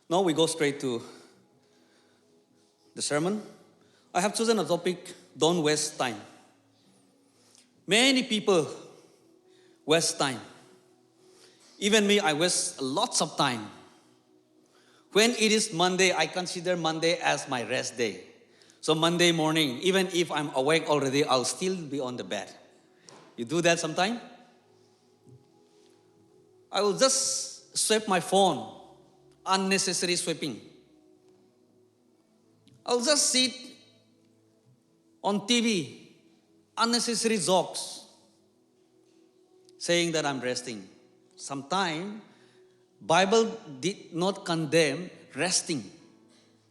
Now we go straight to the sermon. I have chosen a topic, don't waste time. Many people waste time. Even me, I waste lots of time. When it is Monday, I consider Monday as my rest day. So Monday morning, even if I'm awake already, I'll still be on the bed. You do that sometime? I will just swipe my phone, unnecessary sweeping. I'll just sit on TV, unnecessary jokes, saying that I'm resting. Sometimes, Bible did not condemn resting.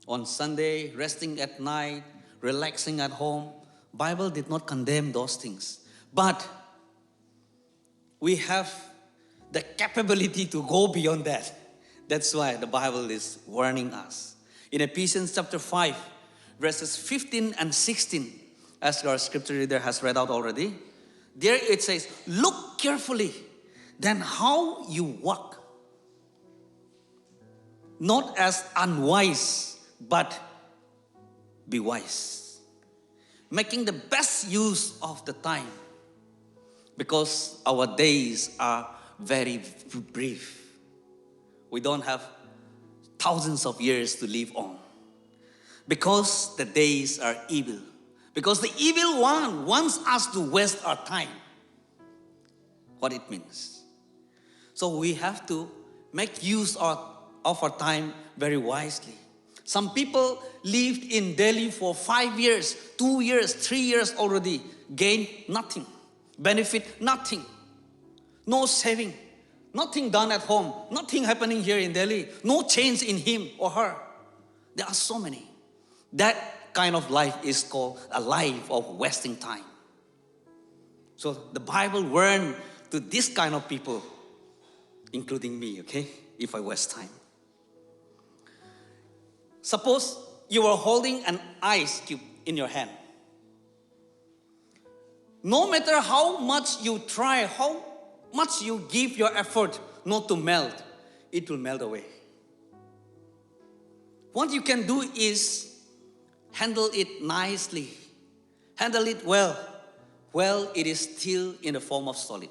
On Sunday, resting at night, relaxing at home. Bible did not condemn those things. But we have the capability to go beyond that. That's why the Bible is warning us. In Ephesians chapter 5, verses 15 and 16, as our scripture reader has read out already, there it says, look carefully then how you walk, not as unwise, but be wise, making the best use of the time, because our days are very brief. We don't have thousands of years to live on, because the days are evil, because the evil one wants us to waste our time. What it means. So we have to make use of our time very wisely. Some people lived in Delhi for 5 years, 2 years, 3 years already, gained nothing, benefit nothing, no saving, nothing done at home, nothing happening here in Delhi, no change in him or her. There are so many. That kind of life is called a life of wasting time. So the Bible warned to this kind of people, including me, okay, if I waste time. Suppose you are holding an ice cube in your hand. No matter how much you try, how much you give your effort not to melt, it will melt away. What you can do is handle it nicely, handle it well, while it is still in the form of solid,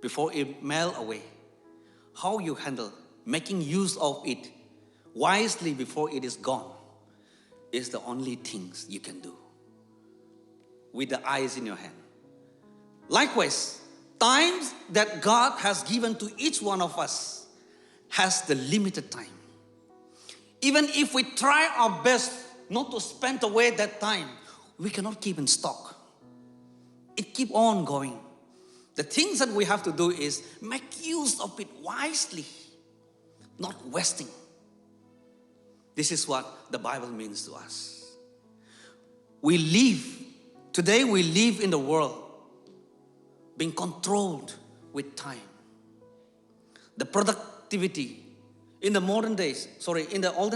before it melt away. How you handle, making use of it wisely before it is gone, is the only things you can do with the eyes in your hand. Likewise, times that God has given to each one of us has the limited time. Even if we try our best not to spend away that time, we cannot keep in stock. It keep on going. The things that we have to do is make use of it wisely, not wasting. This is what the Bible means to us. Today we live in the world being controlled with time. The productivity in the olden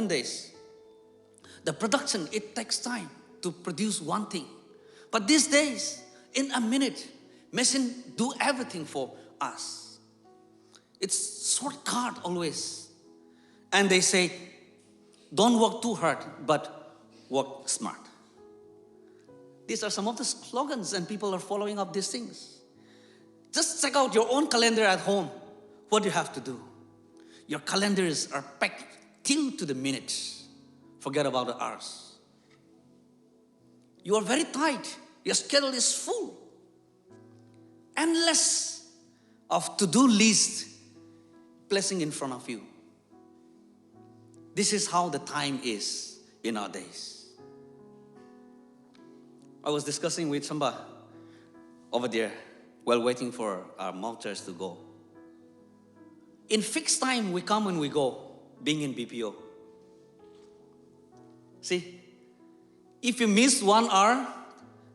days, the production, it takes time to produce one thing. But these days, in a minute, machine do everything for us. It's shortcut always. And they say, don't work too hard, but work smart. These are some of the slogans, and people are following up these things. Just check out your own calendar at home. What do you have to do? Your calendars are packed till to the minute. Forget about the hours. You are very tight. Your schedule is full. Endless of to-do list placing in front of you. This is how the time is in our days. I was discussing with somebody over there while waiting for our mock church to go. In fixed time, we come and we go, being in BPO. See, if you miss 1 hour,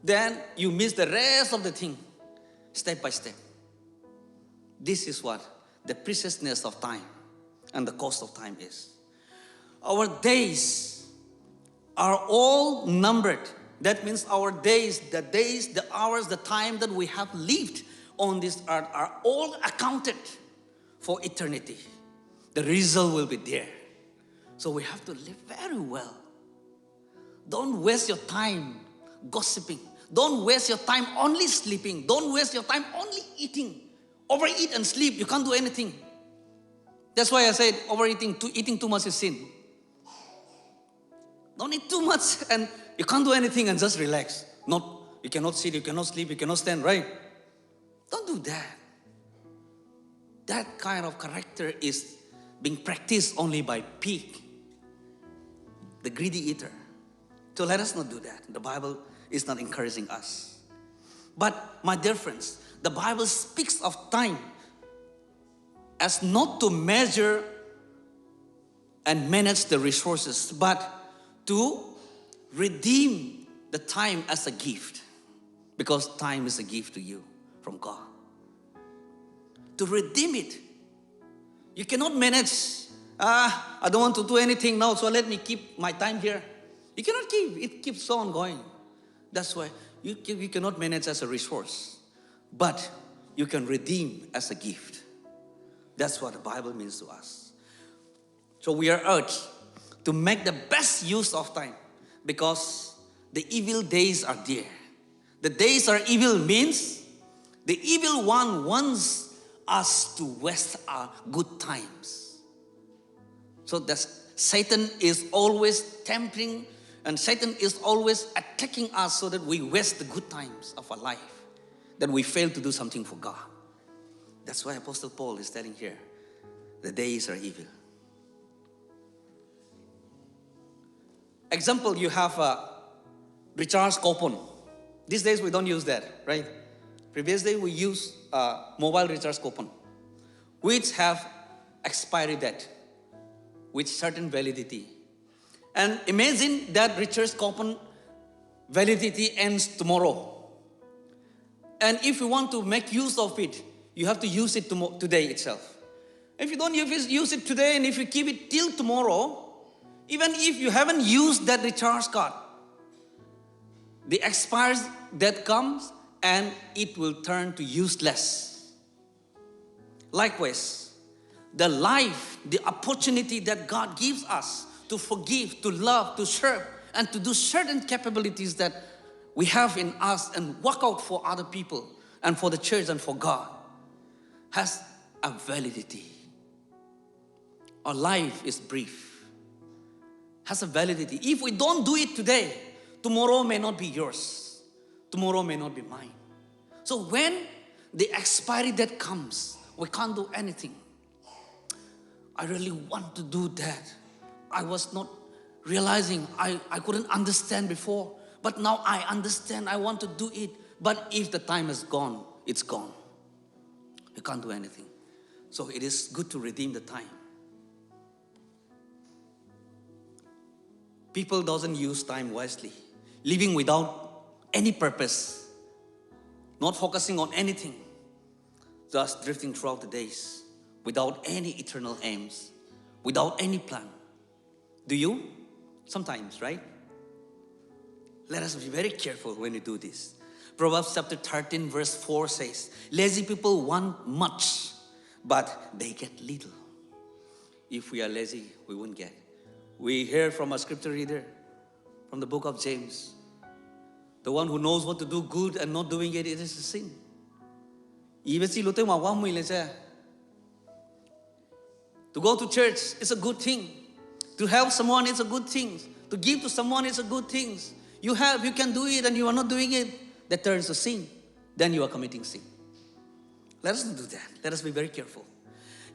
then you miss the rest of the thing, step by step. This is what the preciousness of time and the cost of time is. Our days are all numbered. That means our days, the hours, the time that we have lived on this earth are all accounted for eternity. The result will be there. So we have to live very well. Don't waste your time gossiping. Don't waste your time only sleeping. Don't waste your time only eating. Overeat and sleep, you can't do anything. That's why I said eating too much is sin. Don't eat too much and you can't do anything and just relax. You cannot sit, you cannot sleep, you cannot stand, right? Don't do that. That kind of character is being practiced only by pig, the greedy eater. So let us not do that. The Bible is not encouraging us. But my dear friends, the Bible speaks of time as not to measure and manage the resources, but to redeem the time as a gift. Because time is a gift to you from God. To redeem it. You cannot manage, I don't want to do anything now, so let me keep my time here. You cannot keep, it keeps on going. That's why you cannot manage as a resource, but you can redeem as a gift. That's what the Bible means to us. So we are urged to make the best use of time because the evil days are there. The days are evil means the evil one wants us to waste our good times. So that Satan is always tempting and Satan is always attacking us so that we waste the good times of our life, that we fail to do something for God. That's why Apostle Paul is telling here, the days are evil. Example, you have a recharge coupon. These days we don't use that, right? Previous day we use mobile recharge coupon, which have expiry date with certain validity. And imagine that recharge coupon validity ends tomorrow. And if you want to make use of it, you have to use it today itself. If you don't use it today and if you keep it till tomorrow, even if you haven't used that recharge card, the expiry date comes and it will turn to useless. Likewise, the life, the opportunity that God gives us to forgive, to love, to serve, and to do certain capabilities that we have in us and work out for other people and for the church and for God has a validity. Our life is brief, has a validity. If we don't do it today, tomorrow may not be yours. Tomorrow may not be mine. So when the expiry date comes, we can't do anything. I really want to do that. I was not realizing, I couldn't understand before. But now I understand, I want to do it. But if the time is gone, it's gone. You can't do anything. So it is good to redeem the time. People doesn't use time wisely. Living without any purpose. Not focusing on anything. Just drifting throughout the days. Without any eternal aims. Without any plan. Do you? Sometimes, right? Let us be very careful when we do this. Proverbs chapter 13 verse 4 says, lazy people want much, but they get little. If we are lazy, we won't get. We hear from a scripture reader from the book of James. The one who knows what to do good and not doing it, it is a sin. To go to church is a good thing. To help someone is a good thing. To give to someone is a good thing. You can do it and you are not doing it. That turns to sin. Then you are committing sin. Let us not do that. Let us be very careful.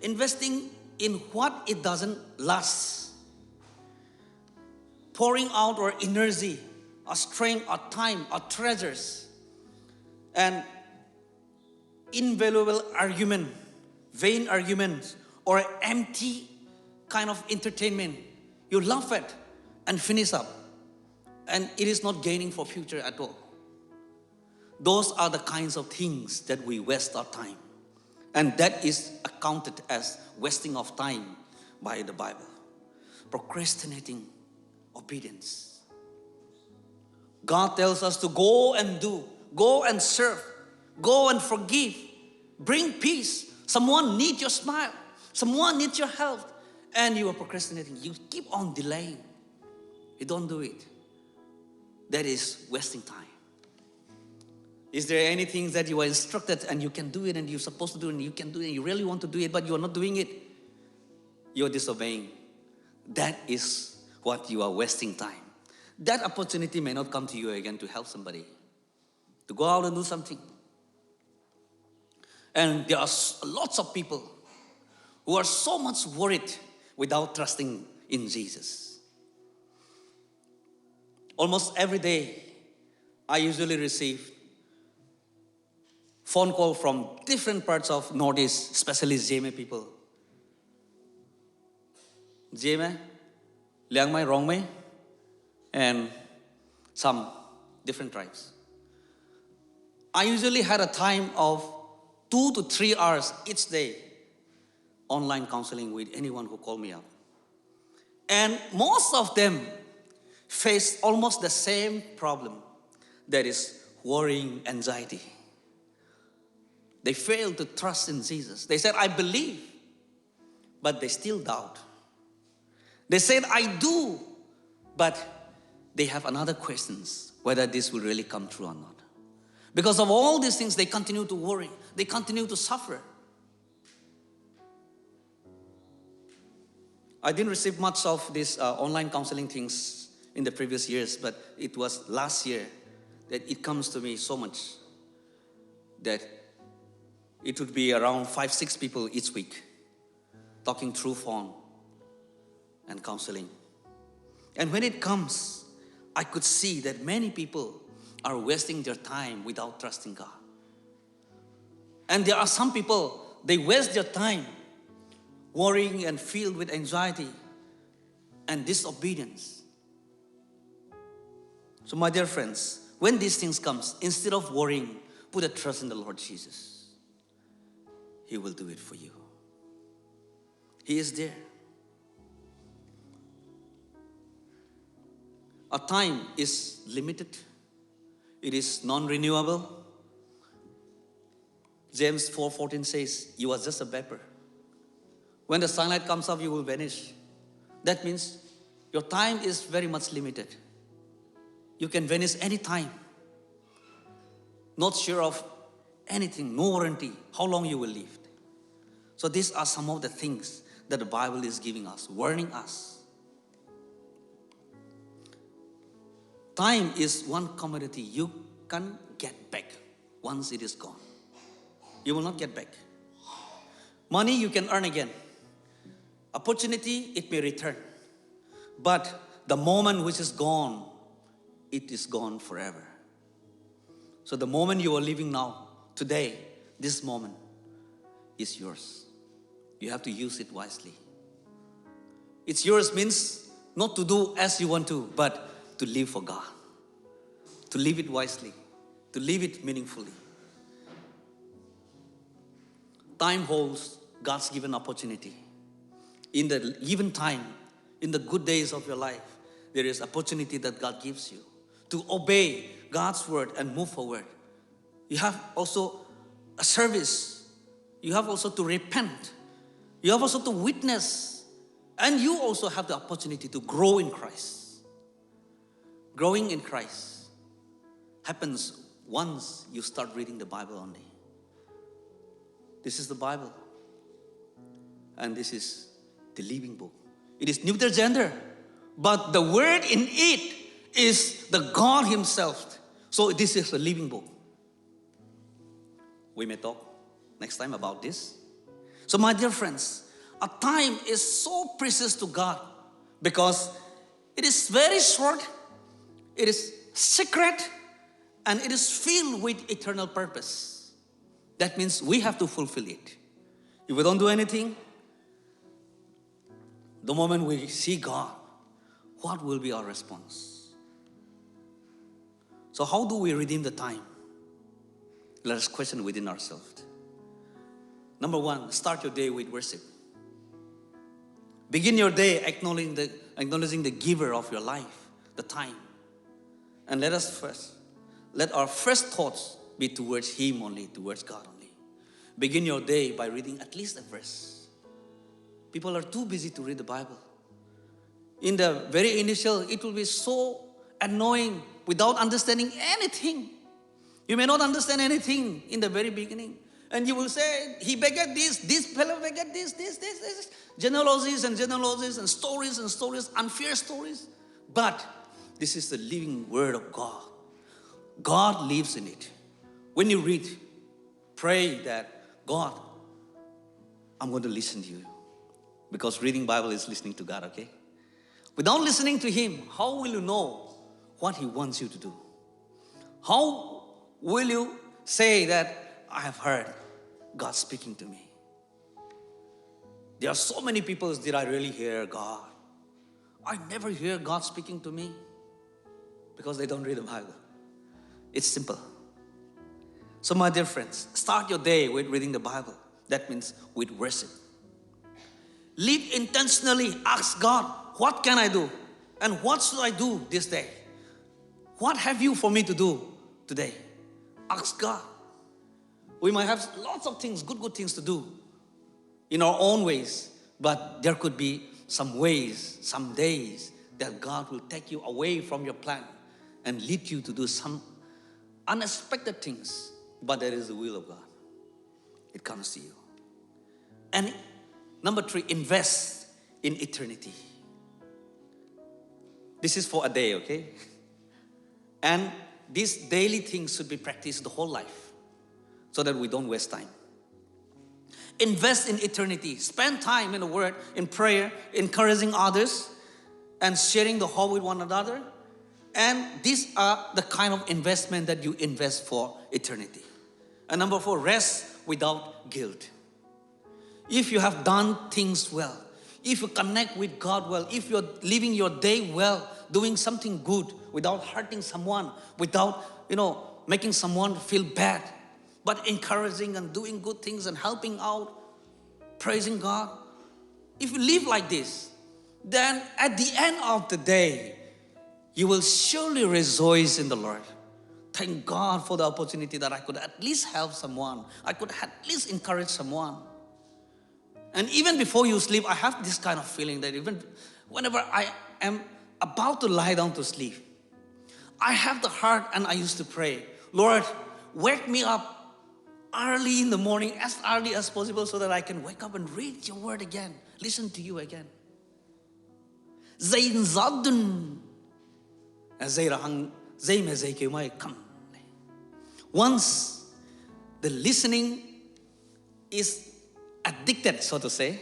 Investing in what it doesn't last. Pouring out our energy, our strength, our time, our treasures. And invaluable argument, vain arguments, or empty kind of entertainment. You laugh at and finish up. And it is not gaining for future at all. Those are the kinds of things that we waste our time. And that is accounted as wasting of time by the Bible. Procrastinating obedience. God tells us to go and do, go and serve, go and forgive, bring peace. Someone needs your smile. Someone needs your help. and you are procrastinating, you keep on delaying, you don't do it, that is wasting time. Is there anything that you are instructed and you can do it and you're supposed to do it and you can do it and you really want to do it but you are not doing it? You're disobeying. That is what you are wasting time. That opportunity may not come to you again to help somebody, to go out and do something. And there are lots of people who are so much worried without trusting in Jesus. Almost every day, I usually receive phone call from different parts of Northeast, especially Zeme people. Zeme, Liang Mai, Rong Mai, and some different tribes. I usually had a time of 2 to 3 hours each day online counseling with anyone who called me up. And most of them face almost the same problem, that is worrying, anxiety. They fail to trust in Jesus. They said, I believe, but they still doubt. They said, I do, but they have another questions, whether this will really come true or not. Because of all these things, they continue to worry. They continue to suffer. I didn't receive much of these online counseling things in the previous years, but it was last year that it comes to me so much that it would be around 5-6 people each week talking through phone and counseling. And when it comes, I could see that many people are wasting their time without trusting God. And there are some people, they waste their time worrying and filled with anxiety and disobedience. So my dear friends, when these things comes, instead of worrying, put a trust in the Lord Jesus. He will do it for you. He is there. Our time is limited. It is non-renewable. James 4:14 says, you are just a vapor. When the sunlight comes up, you will vanish. That means your time is very much limited. You can vanish any time. Not sure of anything, no warranty, how long you will live. So these are some of the things that the Bible is giving us, warning us. Time is one commodity you can't get back once it is gone. You will not get back. Money you can earn again. Opportunity, it may return. But the moment which is gone, it is gone forever. So the moment you are living now, today, this moment, is yours. You have to use it wisely. It's yours means not to do as you want to, but to live for God. To live it wisely. To live it meaningfully. Time holds God's given opportunity. In the given time, in the good days of your life, there is opportunity that God gives you to obey God's word and move forward. You have also a service. You have also to repent. You have also to witness. And you also have the opportunity to grow in Christ. Growing in Christ happens once you start reading the Bible only. This is the Bible. And this is the living book. It is neutral gender, but the word in it is the God himself. So this is a living book. We may talk next time about this. So my dear friends, a time is so precious to God because it is very short, it is secret, and it is filled with eternal purpose. That means we have to fulfill it. If we don't do anything, the moment we see God, what will be our response? So how do we redeem the time? Let us question within ourselves. Number one, start your day with worship. Begin your day acknowledging the giver of your life, the time. And let our first thoughts be towards Him only, towards God only. Begin your day by reading at least a verse. People are too busy to read the Bible. In the very initial, it will be so annoying without understanding anything. You may not understand anything in the very beginning. And you will say, he begat this fellow begat this. Genealogies and genealogies and stories, unfair stories. But this is the living word of God. God lives in it. When you read, pray that, God, I'm going to listen to you. Because reading Bible is listening to God, okay? Without listening to Him, how will you know what He wants you to do? How will you say that I have heard God speaking to me? There are so many people, did I really hear God? I never hear God speaking to me because they don't read the Bible. It's simple. So my dear friends, start your day with reading the Bible. That means with worship. Live intentionally. Ask God, what can I do? And what should I do this day? What have you for me to do today? Ask God. We might have lots of things, good things to do in our own ways. But there could be some ways, some days that God will take you away from your plan and lead you to do some unexpected things. But that is the will of God. It comes to you. And number 3, invest in eternity. This is for a day, okay? And these daily things should be practiced the whole life so that we don't waste time. Invest in eternity. Spend time in the Word, in prayer, encouraging others, and sharing the hope with one another. And these are the kind of investment that you invest for eternity. And number 4, rest without guilt. If you have done things well, if you connect with God well, if you're living your day well, doing something good without hurting someone, without, making someone feel bad, but encouraging and doing good things and helping out, praising God. If you live like this, then at the end of the day, you will surely rejoice in the Lord. Thank God for the opportunity that I could at least help someone. I could at least encourage someone. And even before you sleep, I have this kind of feeling that even whenever I am about to lie down to sleep, I have the heart and I used to pray, Lord, wake me up early in the morning, as early as possible so that I can wake up and read your word again, listen to you again. Once the listening is addicted, so to say,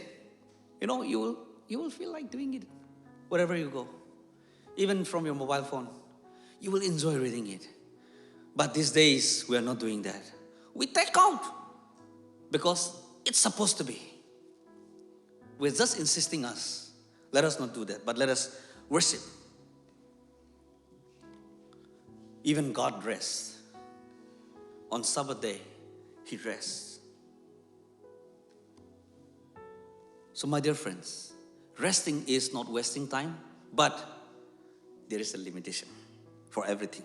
you will feel like doing it wherever you go. Even from your mobile phone, you will enjoy reading it. But these days, we are not doing that. We take out because it's supposed to be. We're just insisting us. Let us not do that, but let us worship. Even God rests. On Sabbath day, He rests. So my dear friends, resting is not wasting time, but there is a limitation for everything.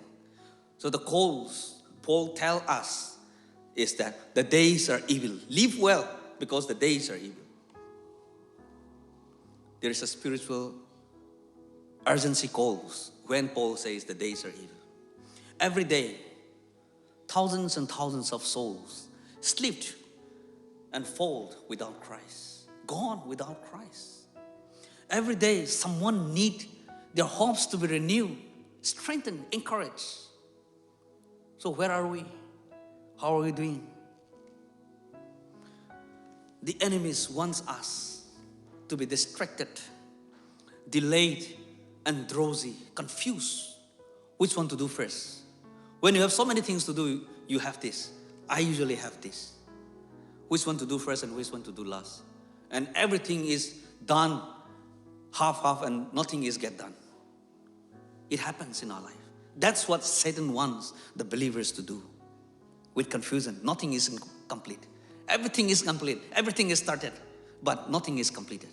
So the calls Paul tells us is that the days are evil. Live well because the days are evil. There is a spiritual urgency calls when Paul says the days are evil. Every day, thousands and thousands of souls slipped and fall without Christ, gone without Christ. Every day, someone needs their hopes to be renewed, strengthened, encouraged. So where are we? How are we doing? The enemies want us to be distracted, delayed, and drowsy, confused. Which one to do first? When you have so many things to do, you have this. I usually have this. Which one to do first and which one to do last? And everything is done half and nothing is get done. It happens in our life. That's what Satan wants the believers to do. With confusion, nothing is complete. Everything is complete. Everything is started, but nothing is completed.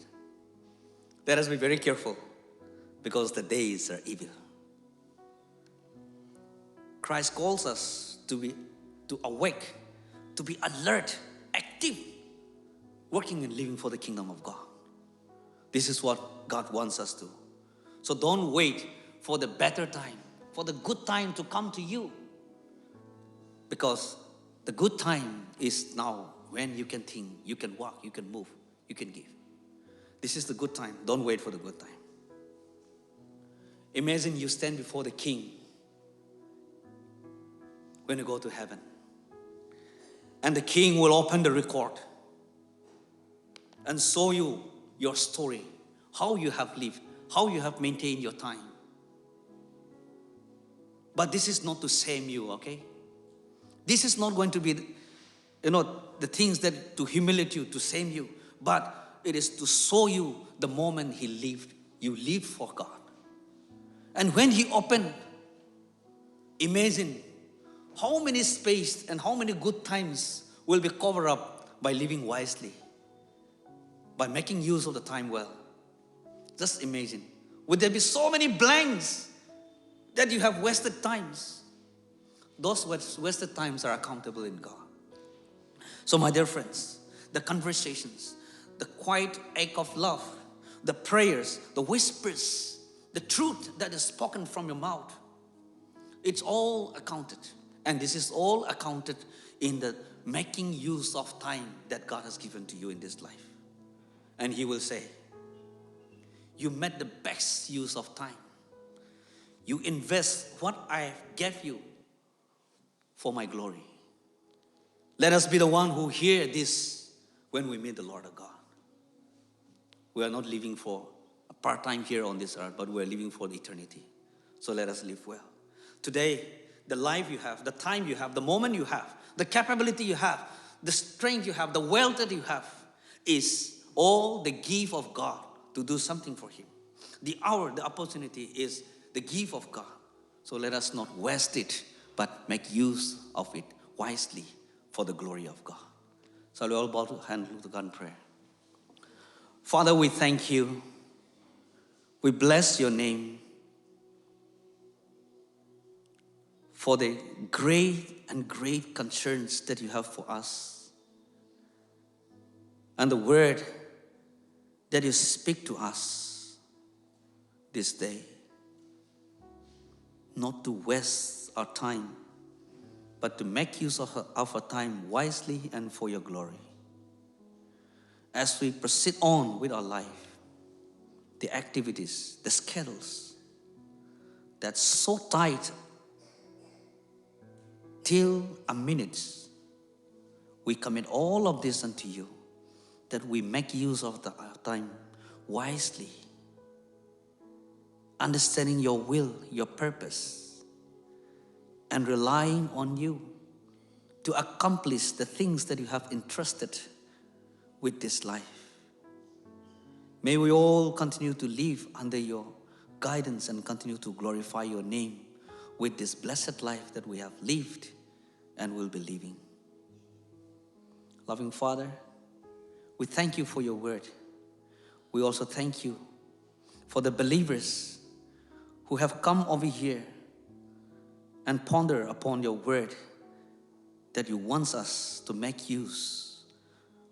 Let us be very careful because the days are evil. Christ calls us to awake, to be alert, active, working and living for the kingdom of God. This is what God wants us to. So don't wait for the better time, for the good time to come to you. Because the good time is now, when you can think, you can walk, you can move, you can give. This is the good time. Don't wait for the good time. Imagine you stand before the King when you go to heaven. And the King will open the record and show you your story, how you have lived, how you have maintained your time. But this is not to shame you, okay? This is not going to be, the things that to humiliate you, to shame you. But it is to show you the moment you lived for God. And when He opened, imagine how many space and how many good times will be covered up by living wisely, by making use of the time well. Just imagine. Would there be so many blanks that you have wasted times? Those wasted times are accountable in God. So my dear friends, the conversations, the quiet act of love, the prayers, the whispers, the truth that is spoken from your mouth, it's all accounted. And this is all accounted in the making use of time that God has given to you in this life. And He will say, you made the best use of time. You invest what I gave you for my glory. Let us be the one who hear this when we meet the Lord of God. We are not living for a part-time here on this earth, but we are living for eternity. So let us live well. Today, the life you have, the time you have, the moment you have, the capability you have, the strength you have, the wealth that you have is all the gift of God to do something for Him. The hour, the opportunity is the gift of God. So let us not waste it, but make use of it wisely for the glory of God. So we all bow to hand to God in prayer. Father, we thank you. We bless your name for the great concerns that you have for us. And the word that you speak to us this day. Not to waste our time, but to make use of our time wisely and for your glory. As we proceed on with our life, the activities, the schedules, that's so tight till a minute, we commit all of this unto you, that we make use of our time wisely, understanding your will, your purpose, and relying on you to accomplish the things that you have entrusted with this life. May we all continue to live under your guidance and continue to glorify your name with this blessed life that we have lived and will be living. Loving Father, we thank you for your word. We also thank you for the believers who have come over here and ponder upon your word, that you want us to make use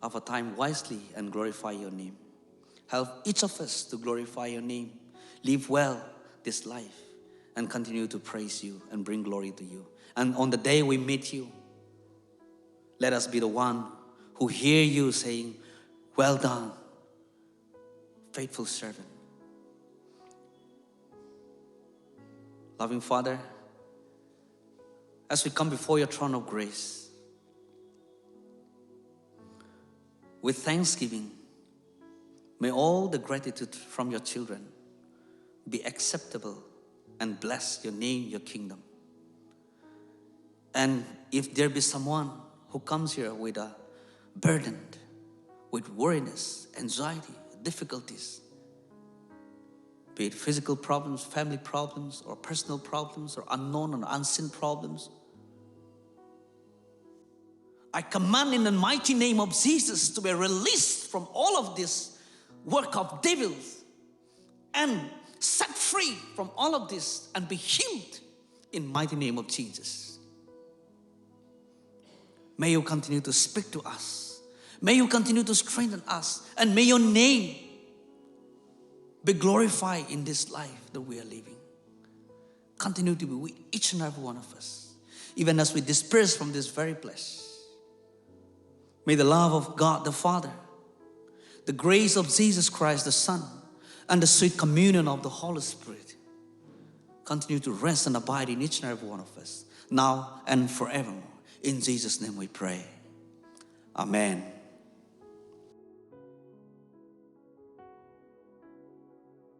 of our time wisely and glorify your name. Help each of us to glorify your name, live well this life, and continue to praise you and bring glory to you. And on the day we meet you, let us be the one who hear you saying, well done, faithful servant. Loving Father, as we come before your throne of grace, with thanksgiving, may all the gratitude from your children be acceptable and bless your name, your kingdom. And if there be someone who comes here with a burden, with worriness, anxiety, difficulties, be it physical problems, family problems, or personal problems, or unknown and unseen problems, I command in the mighty name of Jesus to be released from all of this work of devils and set free from all of this and be healed in mighty name of Jesus. May you continue to speak to us. May you continue to strengthen us. And may your name be glorified in this life that we are living. Continue to be with each and every one of us, even as we disperse from this very place. May the love of God the Father, the grace of Jesus Christ the Son, and the sweet communion of the Holy Spirit continue to rest and abide in each and every one of us, now and forevermore. In Jesus' name we pray. Amen.